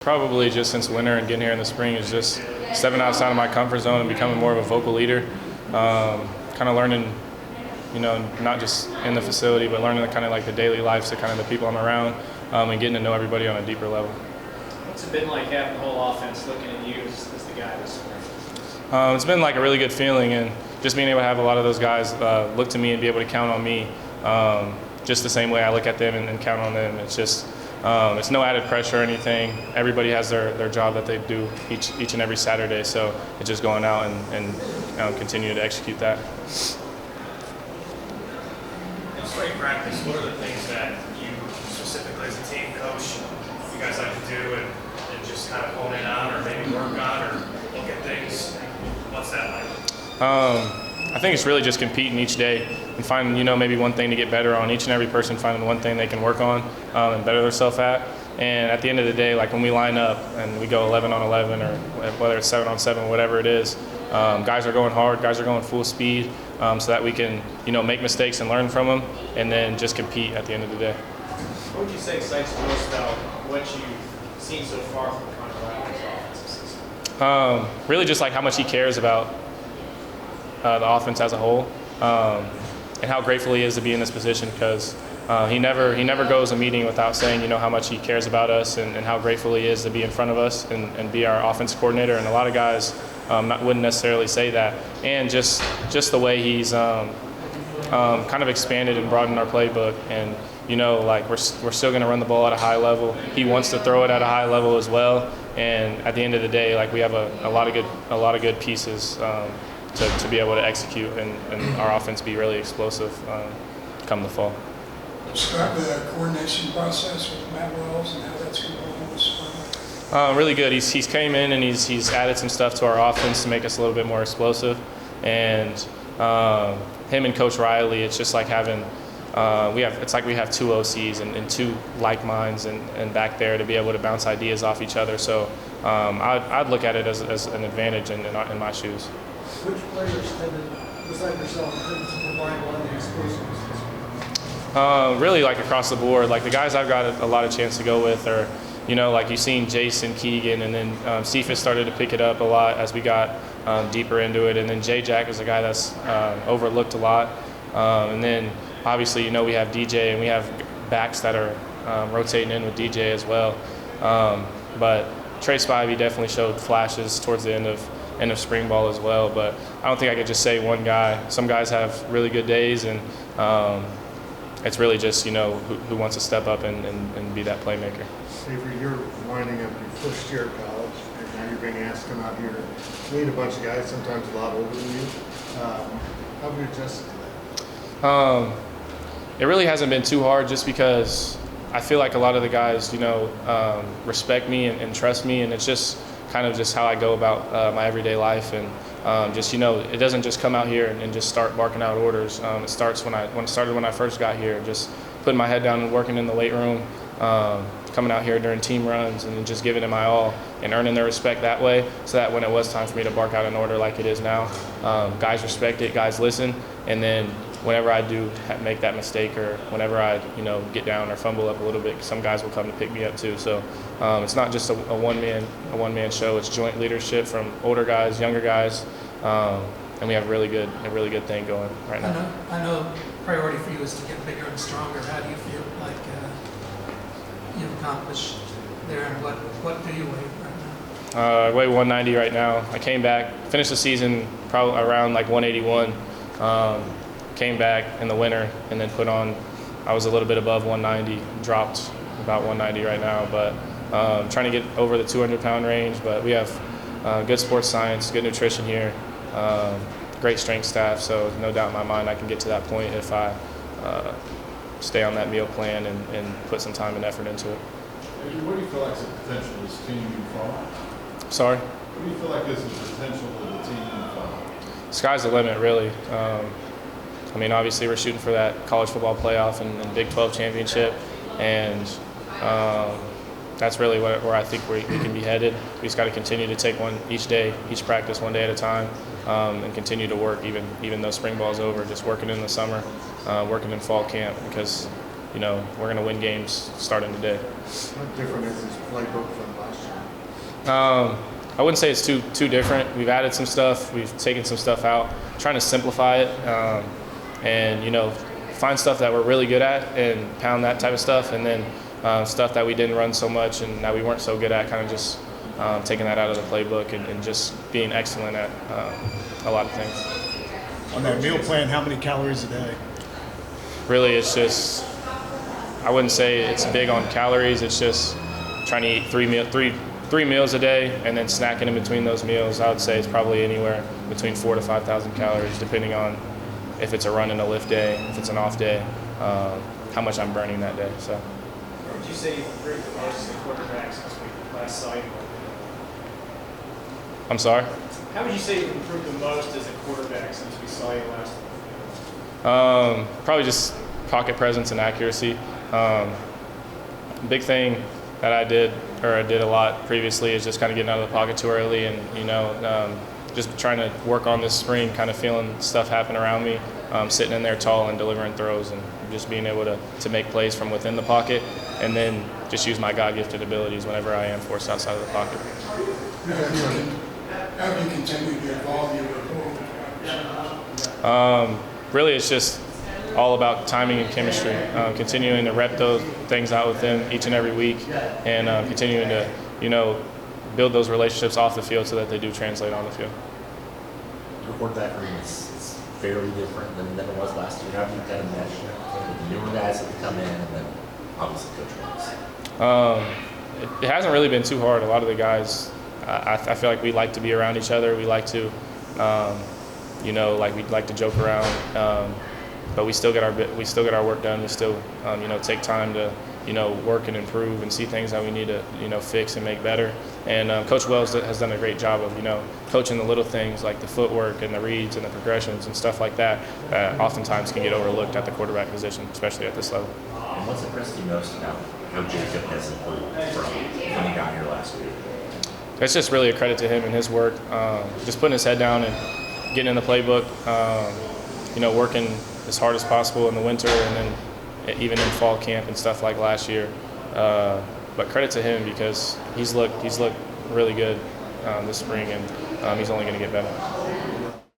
Probably just since winter and getting here in the spring is just stepping outside of my comfort zone and becoming more of a vocal leader. Kind of learning, not just in the facility, but learning kind of like the daily lives of kind of the people I'm around and getting to know everybody on a deeper level. What's it been like having the whole offense looking at you as the guy this spring? It's been like a really good feeling, and just being able to have a lot of those guys look to me and be able to count on me just the same way I look at them and count on them. It's just it's no added pressure or anything. Everybody has their job that they do each and every Saturday, so it's just going out and continue to execute that. In spring practice, what are the things that you specifically as a team coach, you guys like to do and just kind of hone in on or maybe work on or look at things? What's that like? I think it's really just competing each day and finding, maybe one thing to get better on. Each and every person finding one thing they can work on and better themselves at. And at the end of the day, like when we line up and we go 11 on 11 or whether it's 7 on 7, whatever it is, guys are going hard, guys are going full speed so that we can, make mistakes and learn from them and then just compete at the end of the day. What would you say excites you most about what you've seen so far from Conor Riley's offensive system? Really just like how much he cares about the offense as a whole, and how grateful he is to be in this position because he never goes a meeting without saying how much he cares about us and how grateful he is to be in front of us and be our offense coordinator. And a lot of guys wouldn't necessarily say that. And just the way he's kind of expanded and broadened our playbook. And we're still going to run the ball at a high level. He wants to throw it at a high level as well. And at the end of the day, like we have a lot of good pieces to be able to execute and our offense be really explosive come the fall. Describe the coordination process with Matt Wells and how that's going this spring. Really good. He's came in and he's added some stuff to our offense to make us a little bit more explosive. And him and Coach Riley, it's just like having we have two OCs and two like minds and back there to be able to bounce ideas off each other. So I'd look at it as an advantage in my shoes. Which players tended, besides yourself, tended to provide a lot of the explosiveness? Really, like across the board. Like the guys I've got a lot of chance to go with are, like you've seen Jason, Keegan, and then Cephas started to pick it up a lot as we got deeper into it. And then J-Jack is a guy that's overlooked a lot. And then obviously, we have DJ and we have backs that are rotating in with DJ as well. But Trey Spivey definitely showed flashes towards the end of spring ball as well, but I don't think I could just say one guy. Some guys have really good days, and it's really just who wants to step up and be that playmaker. Avery, you're winding up your first year of college, and now you're being asked to come out here to meet a bunch of guys, sometimes a lot older than you. How have you adjusted to that? It really hasn't been too hard, just because I feel like a lot of the guys, respect me and trust me, and it's just kind of just how I go about my everyday life. And it doesn't just come out here and just start barking out orders. It starts when I first got here, just putting my head down and working in the weight room, coming out here during team runs and just giving it my all and earning their respect that way, so that when it was time for me to bark out an order like it is now, guys respect it, guys listen, and then whenever I do make that mistake or whenever I get down or fumble up a little bit, some guys will come to pick me up too. So it's not just a one-man show. It's joint leadership from older guys, younger guys, and we have a really good thing going right now. I know priority for you is to get bigger and stronger. How do you feel like you've accomplished there, and what do you weigh right now? I weigh 190 right now. I came back, finished the season probably around like 181. Came back in the winter and then I was a little bit above 190, dropped about 190 right now, but trying to get over the 200-pound range. But we have good sports science, good nutrition here, great strength staff, so no doubt in my mind I can get to that point if I stay on that meal plan and put some time and effort into it. What do you feel like is the potential of this team in fall? Sorry? What do you feel like is the potential of the team in fall? Sky's the limit, really. Obviously we're shooting for that college football playoff and Big 12 championship, and that's really where I think we can be headed. We just got to continue to take each day, each practice one day at a time, and continue to work even though spring ball's over, just working in the summer, working in fall camp, because we're going to win games starting today. What different is this playbook from last year? I wouldn't say it's too different. We've added some stuff. We've taken some stuff out, trying to simplify it, and find stuff that we're really good at and pound that type of stuff, and then stuff that we didn't run so much and that we weren't so good at, kind of just taking that out of the playbook and just being excellent at a lot of things. On that meal plan, how many calories a day? Really, it's just, I wouldn't say it's big on calories. It's just trying to eat three meals a day and then snacking in between those meals. I would say it's probably anywhere between 4,000 to 5,000 calories, depending on if it's a run and a lift day, if it's an off day, how much I'm burning that day. So. What would you say you've improved the most as a quarterback since we last saw you? I'm sorry? How would you say you've improved the most as a quarterback since we saw you last? Probably just pocket presence and accuracy. Big thing that I did a lot previously is just kind of getting out of the pocket too early and, just trying to work on this spring, kind of feeling stuff happen around me, sitting in there tall and delivering throws and just being able to make plays from within the pocket and then just use my God-gifted abilities whenever I am forced outside of the pocket. How have you continued to evolve your role? Really, it's just all about timing and chemistry, continuing to rep those things out with them each and every week and continuing to, build those relationships off the field so that they do translate on the field. Your quarterback room is fairly different than it was last year. How do you kind of mesh with the newer guys that come in and then obviously Coach Ross? It hasn't really been too hard. A lot of the guys, I feel like we like to be around each other. We like to, we like to joke around, but we still get our work done. We still, take time to, work and improve and see things that we need to, fix and make better. And Coach Wells has done a great job of, coaching the little things like the footwork and the reads and the progressions and stuff like that oftentimes can get overlooked at the quarterback position, especially at this level. And what's impressed you most about how Jacob has improved from when he got here last week? It's just really a credit to him and his work, just putting his head down and getting in the playbook, working as hard as possible in the winter and then even in fall camp and stuff like last year. But credit to him because he's looked really good this spring and he's only going to get better.